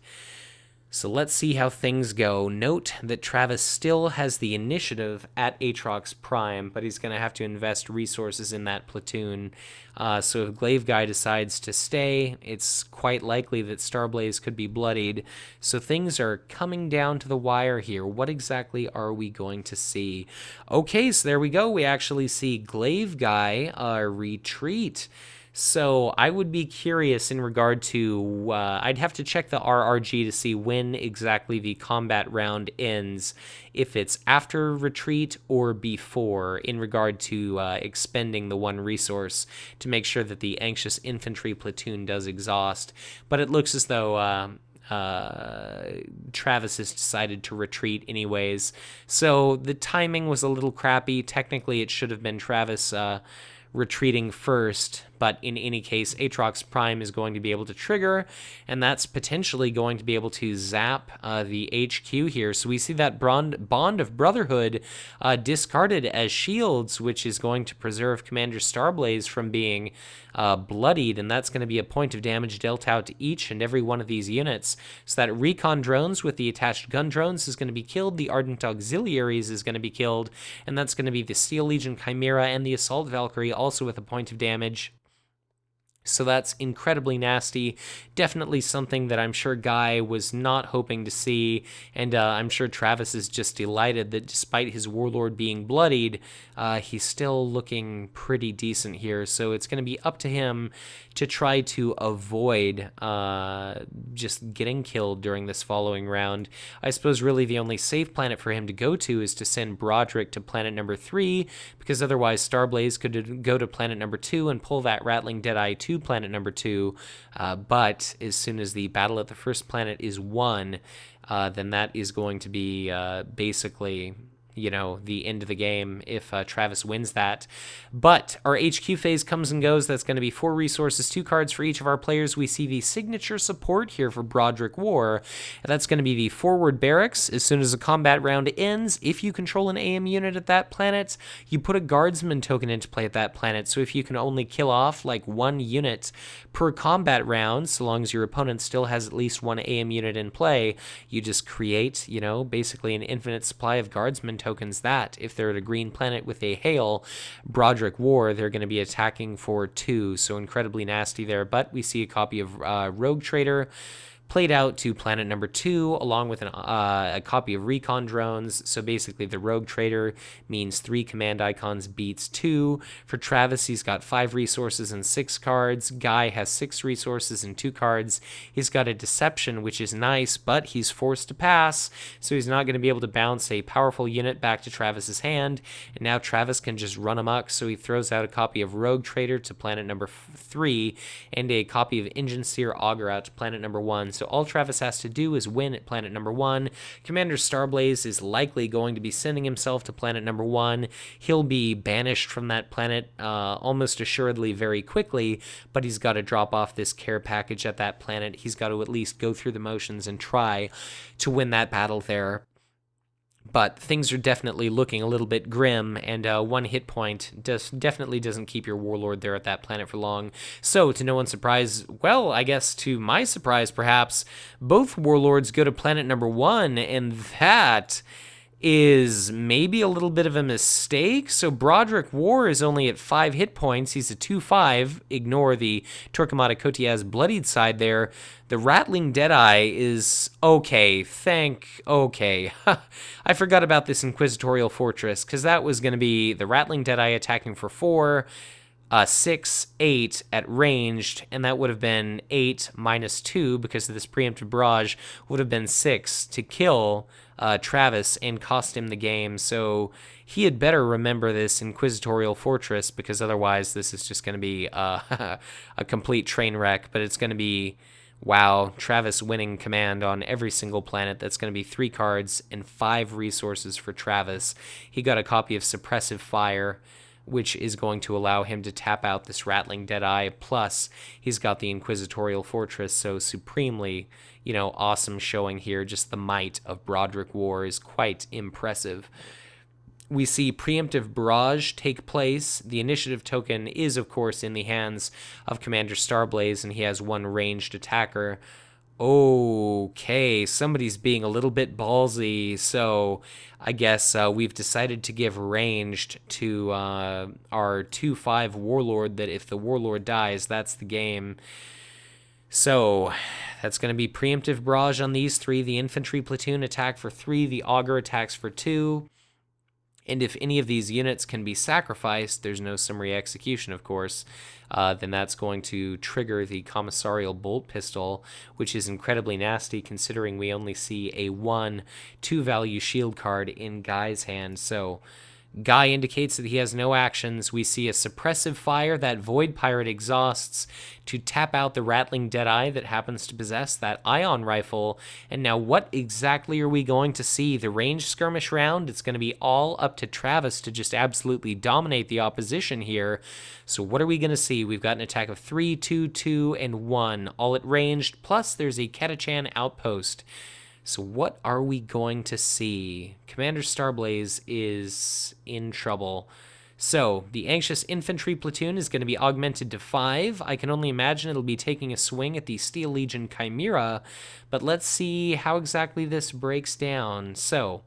So let's see how things go. Note that Travis still has the initiative at Aatrox Prime, but he's going to have to invest resources in that platoon. So if glaiveguy decides to stay, it's quite likely that Starblaze could be bloodied. So things are coming down to the wire here. What exactly are we going to see? Okay, so there we go. We actually see glaiveguy retreat. So I would be curious in regard to, I'd have to check the RRG to see when exactly the combat round ends, if it's after retreat or before, in regard to expending the one resource to make sure that the anxious infantry platoon does exhaust. But it looks as though Travis has decided to retreat anyways. So the timing was a little crappy. Technically, it should have been Travis retreating first, but in any case, Aatrox Prime is going to be able to trigger, and that's potentially going to be able to zap the HQ here. So we see that Bond of Brotherhood discarded as shields, which is going to preserve Commander Starblaze from being bloodied, and that's going to be a point of damage dealt out to each and every one of these units. So that recon drones with the attached gun drones is going to be killed, the Ardent Auxiliaries is going to be killed, and that's going to be the Steel Legion Chimera and the Assault Valkyrie also with a point of damage. So that's incredibly nasty. Definitely something that I'm sure Guy was not hoping to see, and I'm sure Travis is just delighted that despite his Warlord being bloodied, he's still looking pretty decent here. So it's going to be up to him to try to avoid just getting killed during this following round. I suppose really the only safe planet for him to go to is to send Broderick to planet number 3, because otherwise Starblaze could go to planet number 2 and pull that Rattling Deadeye to planet number 2, but as soon as the battle at the first planet is won, then that is going to be basically, you know, the end of the game if Travis wins that. But our HQ phase comes and goes. That's going to be 4 resources, 2 cards for each of our players. We see the signature support here for Broderick Worr, and that's going to be the forward barracks. As soon as a combat round ends, if you control an AM unit at that planet, you put a guardsman token into play at that planet. So if you can only kill off like 1 unit per combat round, so long as your opponent still has at least 1 AM unit in play, you just create, you know, basically an infinite supply of guardsman tokens that, if they're at a green planet with a hail Broderick Worr, they're going to be attacking for 2, so incredibly nasty there. But we see a copy of Rogue Trader played out to planet number 2, along with a copy of recon drones. So basically the Rogue Trader means 3 command icons beats 2. For Travis, he's got 5 resources and 6 cards. Guy has 6 resources and 2 cards. He's got a Deception, which is nice, but he's forced to pass, so he's not going to be able to bounce a powerful unit back to Travis's hand, and now Travis can just run amok. So he throws out a copy of Rogue Trader to planet number 3, and a copy of Engine Seer Augur out to planet number 1. So all Travis has to do is win at planet number 1. Commander Starblaze is likely going to be sending himself to planet number 1. He'll be banished from that planet almost assuredly very quickly, but he's got to drop off this care package at that planet. He's got to at least go through the motions and try to win that battle there. But things are definitely looking a little bit grim, and 1 hit point definitely doesn't keep your Warlord there at that planet for long. So, to no one's surprise, well, I guess to my surprise perhaps, both Warlords go to planet number 1, and that is maybe a little bit of a mistake. So Broderick Worr is only at 5 hit points. He's a 2/5. Ignore the Torquemada Cotiaz bloodied side there. The Rattling Deadeye is okay. Okay. I forgot about this Inquisitorial Fortress, because that was going to be the Rattling Deadeye attacking for 4, 6, 8 at ranged, and that would have been 8 minus 2 because of this preemptive barrage, would have been 6 to kill Travis and cost him the game. So he had better remember this Inquisitorial Fortress, because otherwise this is just going to be a complete train wreck. But it's going to be, wow, Travis winning command on every single planet. That's going to be 3 cards and 5 resources for Travis. He got a copy of Suppressive Fire, which is going to allow him to tap out this Rattling Deadeye, plus he's got the Inquisitorial Fortress, so supremely, you know, awesome showing here. Just the might of Broderick Worr is quite impressive. We see preemptive barrage take place. The initiative token is, of course, in the hands of Commander Starblaze, and he has 1 ranged attacker Okay, somebody's being a little bit ballsy, so I guess we've decided to give ranged to our 2/5 Warlord, that if the Warlord dies, that's the game. So that's going to be preemptive barrage on these three. The infantry platoon attack for 3, the augur attacks for 2. And if any of these units can be sacrificed, there's no summary execution, of course, then that's going to trigger the commissarial bolt pistol, which is incredibly nasty considering we only see a 1/2 value shield card in Guy's hand. So Guy indicates that he has no actions. We see a suppressive fire that Void Pirate exhausts to tap out the Rattling Deadeye that happens to possess that ion rifle. And now what exactly are we going to see? The ranged skirmish round? It's going to be all up to Travis to just absolutely dominate the opposition here. So what are we going to see? We've got an attack of 3, 2, 2, and 1, all at ranged, plus there's a Catachan outpost. So what are we going to see? Commander Starblaze is in trouble. So the Anxious Infantry Platoon is going to be augmented to 5. I can only imagine it'll be taking a swing at the Steel Legion Chimera, but let's see how exactly this breaks down. So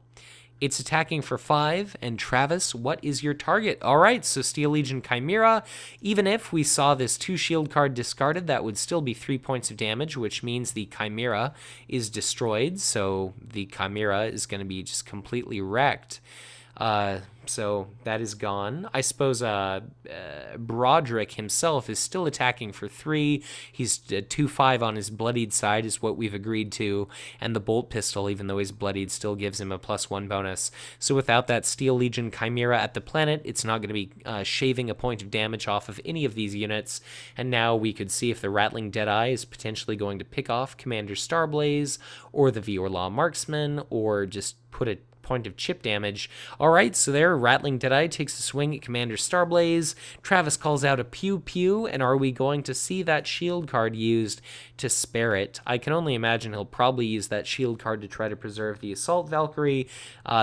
it's attacking for 5, and Travis, what is your target? All right, so Steel Legion Chimera. Even if we saw this 2 shield card discarded, that would still be 3 points of damage, which means the Chimera is destroyed, so the Chimera is going to be just completely wrecked. So that is gone. I suppose Broderick himself is still attacking for 3. He's 2/5 on his bloodied side is what we've agreed to, and the bolt pistol, even though he's bloodied, still gives him a +1 bonus. So without that Steel Legion Chimera at the planet, it's not going to be shaving a point of damage off of any of these units. And now we could see if the Rattling Deadeye is potentially going to pick off Commander Starblaze, or the Viorlaw Marksman, or just put a point of chip damage. All right, so there, Rattling Deadeye takes a swing at Commander Starblaze. Travis calls out a pew pew, and are we going to see that shield card used to spare it? I can only imagine he'll probably use that shield card to try to preserve the Assault Valkyrie.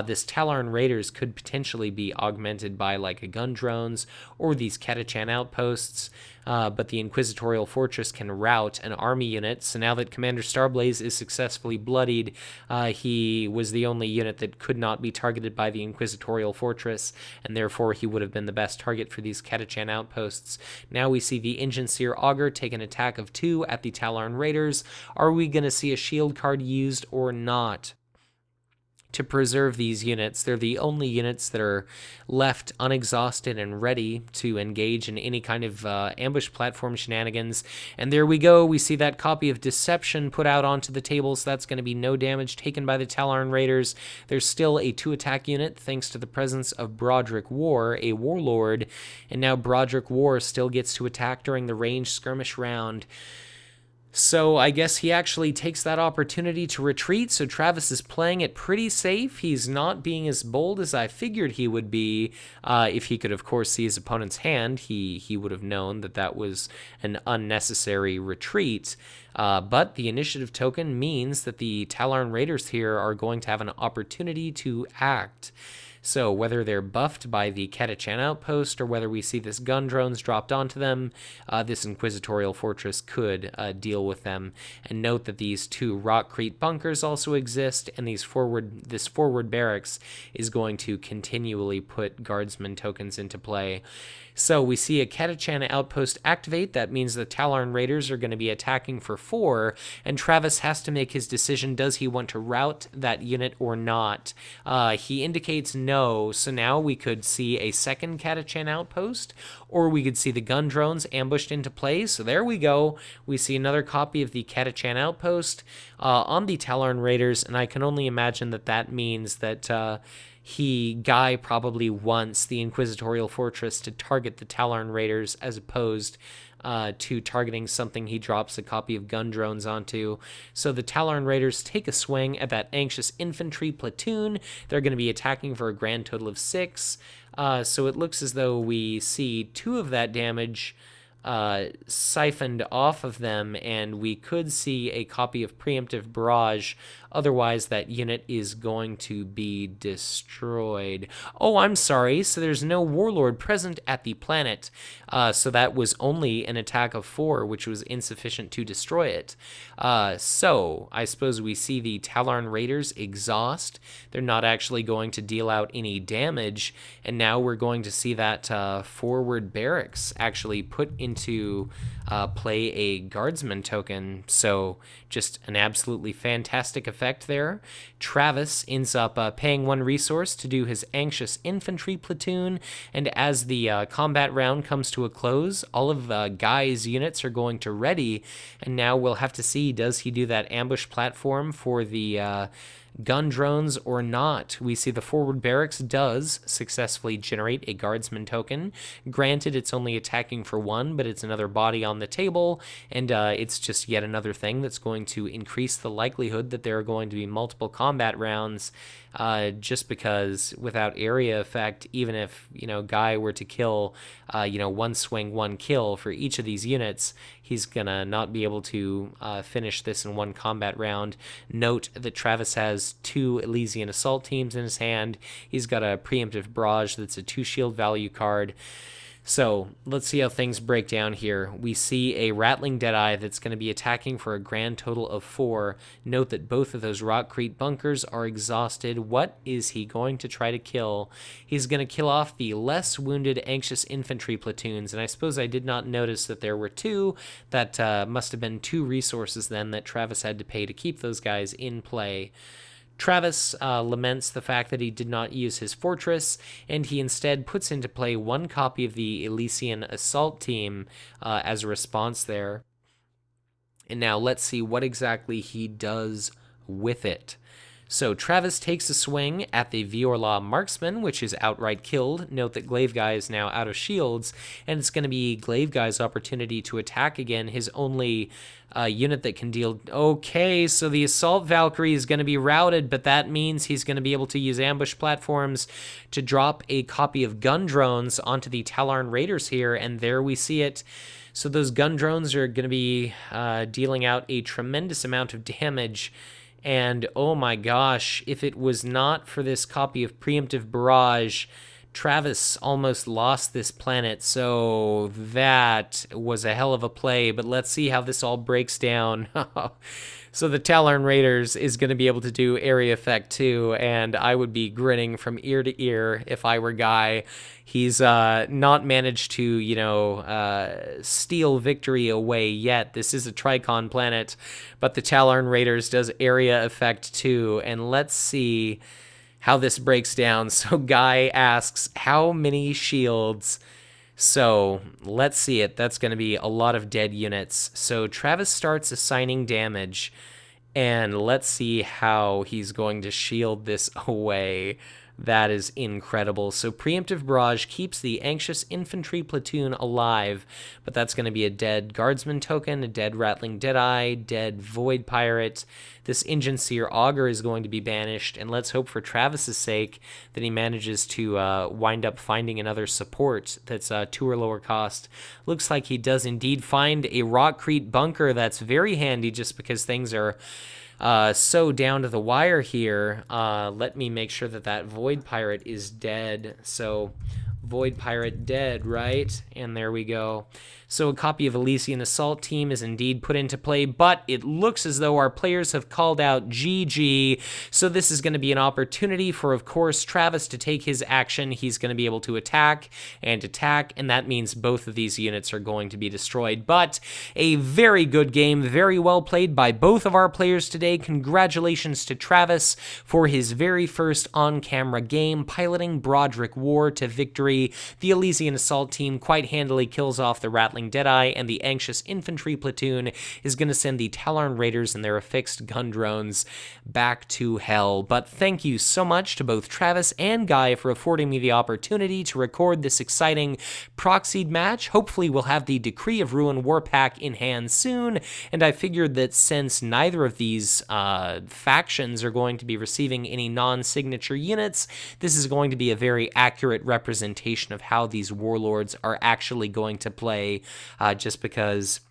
This Tallarn Raiders could potentially be augmented by like a gun drones or these Catachan outposts. But the Inquisitorial Fortress can rout an army unit. So now that Commander Starblaze is successfully bloodied, he was the only unit that could not be targeted by the Inquisitorial Fortress, and therefore he would have been the best target for these Catachan outposts. Now we see the Ingenseer Augur take an attack of 2 at the Tallarn Raiders. Are we going to see a shield card used or not to preserve these units? They're the only units that are left unexhausted and ready to engage in any kind of ambush platform shenanigans. And there we go. We see that copy of Deception put out onto the table, so that's going to be no damage taken by the Tallarn Raiders. There's still a 2-attack unit thanks to the presence of Broderick Worr, a Warlord, and now Broderick Worr still gets to attack during the ranged skirmish round. So I guess he actually takes that opportunity to retreat, so Travis is playing it pretty safe. He's not being as bold as I figured he would be. If he could, of course, see his opponent's hand, he would have known that that was an unnecessary retreat. But the initiative token means that the Tallarn Raiders here are going to have an opportunity to act. So whether they're buffed by the Catachan outpost or whether we see this gun drones dropped onto them, this Inquisitorial Fortress could deal with them. And note that these 2 Rockcrete bunkers also exist, and this forward barracks is going to continually put guardsman tokens into play. So we see a Catachan outpost activate. That means the Tallarn Raiders are going to be attacking for 4, and Travis has to make his decision. Does he want to rout that unit or not? He indicates no, so now we could see a second Catachan outpost, or we could see the gun drones ambushed into place. So there we go. We see another copy of the Catachan outpost on the Tallarn Raiders, and I can only imagine that that means that Guy probably wants the Inquisitorial Fortress to target the Tallarn Raiders as opposed to targeting something he drops a copy of gun drones onto. So the Tallarn Raiders take a swing at that Anxious Infantry Platoon. They're going to be attacking for a grand total of 6. So it looks as though we see 2 of that damage siphoned off of them, and we could see a copy of Preemptive Barrage. Otherwise, that unit is going to be destroyed. Oh, I'm sorry. So there's no Warlord present at the planet. So that was only an attack of 4, which was insufficient to destroy it. So I suppose we see the Tallarn Raiders exhaust. They're not actually going to deal out any damage. And now we're going to see that forward barracks actually put into play a guardsman token. So just an absolutely fantastic effect there. Travis ends up paying 1 resource to do his Anxious Infantry platoon, and as the combat round comes to a close, all of Guy's units are going to ready, and now we'll have to see, does he do that ambush platform for the gun drones or not? We see the forward barracks does successfully generate a guardsman token. Granted, it's only attacking for 1, but it's another body on the table, and it's just yet another thing that's going to increase the likelihood that there are going to be multiple combat rounds, just because without area effect, even if, Guy were to kill, 1 swing, 1 kill for each of these units, he's gonna not be able to finish this in 1 combat round. Note that Travis has 2 Elysian Assault teams in his hand. He's got a Preemptive Barrage that's a 2 shield value card. So let's see how things break down here. We see a Rattling Deadeye that's going to be attacking for a grand total of 4. Note that both of those Rockcrete bunkers are exhausted. What is he going to try to kill? He's going to kill off the less wounded Anxious Infantry platoons, and I suppose I did not notice that there were 2. That must have been 2 resources then that Travis had to pay to keep those guys in play. Travis laments the fact that he did not use his fortress, and he instead puts into play 1 copy of the Elysian Assault team as a response there. And now let's see what exactly he does with it. So Travis takes a swing at the Viorla Marksman, which is outright killed. Note that glaiveguy is now out of shields, and it's going to be glaiveguys' opportunity to attack again, his only unit that can deal... Okay, so the Assault Valkyrie is going to be routed, but that means he's going to be able to use ambush platforms to drop a copy of gun drones onto the Tallarn Raiders here, and there we see it. So those gun drones are going to be dealing out a tremendous amount of damage. And oh my gosh, if it was not for this copy of Preemptive Barrage, Travis almost lost this planet, so that was a hell of a play, but let's see how this all breaks down. So the Tallarn Raiders is going to be able to do area effect too, and I would be grinning from ear to ear if I were Guy. He's not managed to, steal victory away yet. This is a Tricon planet, but the Tallarn Raiders does area effect too, and let's see how this breaks down. So Guy asks, how many shields? So let's see it. That's going to be a lot of dead units. So Travis starts assigning damage, and let's see how he's going to shield this away. That is incredible. So Preemptive Barrage keeps the Anxious Infantry platoon alive, but that's going to be a dead Guardsman token, a dead Rattling Deadeye, dead Void Pirate. This Ingenseer Augur is going to be banished, and let's hope for Travis's sake that he manages to wind up finding another support that's 2 or lower cost. Looks like he does indeed find a Rockcrete bunker. That's very handy just because things are so down to the wire here. Let me make sure that Void Pirate is dead. So Void Pirate dead, right? And there we go. So a copy of Elysian Assault Team is indeed put into play, but it looks as though our players have called out GG. So this is going to be an opportunity for, of course, Travis to take his action. He's going to be able to attack, and that means both of these units are going to be destroyed. But a very good game, very well played by both of our players today. Congratulations to Travis for his very first on-camera game, piloting Broderick Worr to victory. The Elysian Assault Team quite handily kills off the Rattling Deadeye, and the Anxious Infantry platoon is going to send the Tallarn Raiders and their affixed gun drones back to hell. But thank you so much to both Travis and Guy for affording me the opportunity to record this exciting proxied match. Hopefully we'll have the Decree of Ruin War Pack in hand soon, and I figured that since neither of these factions are going to be receiving any non-signature units, this is going to be a very accurate representation indication of how these warlords are actually going to play, just because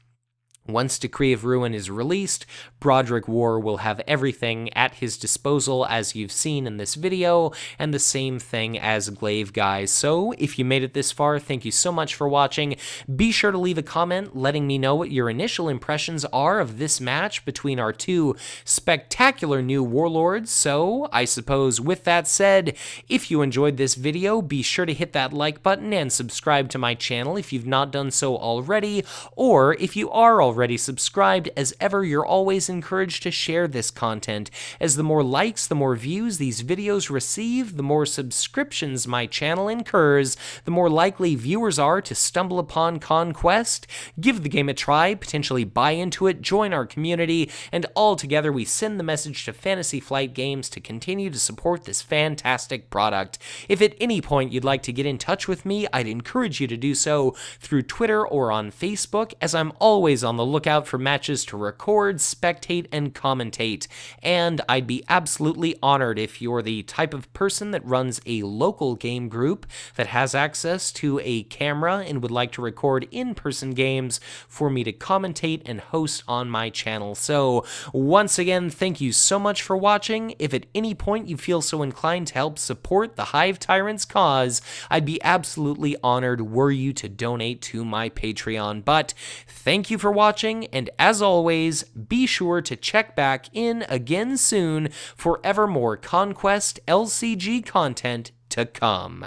once Decree of Ruin is released, Broderick Worr will have everything at his disposal as you've seen in this video, and the same thing as glaiveguy. So, if you made it this far, thank you so much for watching. Be sure to leave a comment letting me know what your initial impressions are of this match between our two spectacular new warlords. So, I suppose with that said, if you enjoyed this video, be sure to hit that like button and subscribe to my channel if you've not done so already, or if you are already subscribed, as ever, you're always encouraged to share this content, as the more likes, the more views these videos receive, the more subscriptions my channel incurs, the more likely viewers are to stumble upon Conquest, give the game a try, potentially buy into it, join our community, and all together we send the message to Fantasy Flight Games to continue to support this fantastic product. If at any point you'd like to get in touch with me, I'd encourage you to do so through Twitter or on Facebook, as I'm always on the lookout for matches to record, spectate, and commentate, and I'd be absolutely honored if you're the type of person that runs a local game group that has access to a camera and would like to record in-person games for me to commentate and host on my channel. So, once again, thank you so much for watching. If at any point you feel so inclined to help support the Hive Tyrant's cause, I'd be absolutely honored were you to donate to my Patreon. But thank you for watching, and as always, be sure to check back in again soon for ever more Conquest LCG content to come.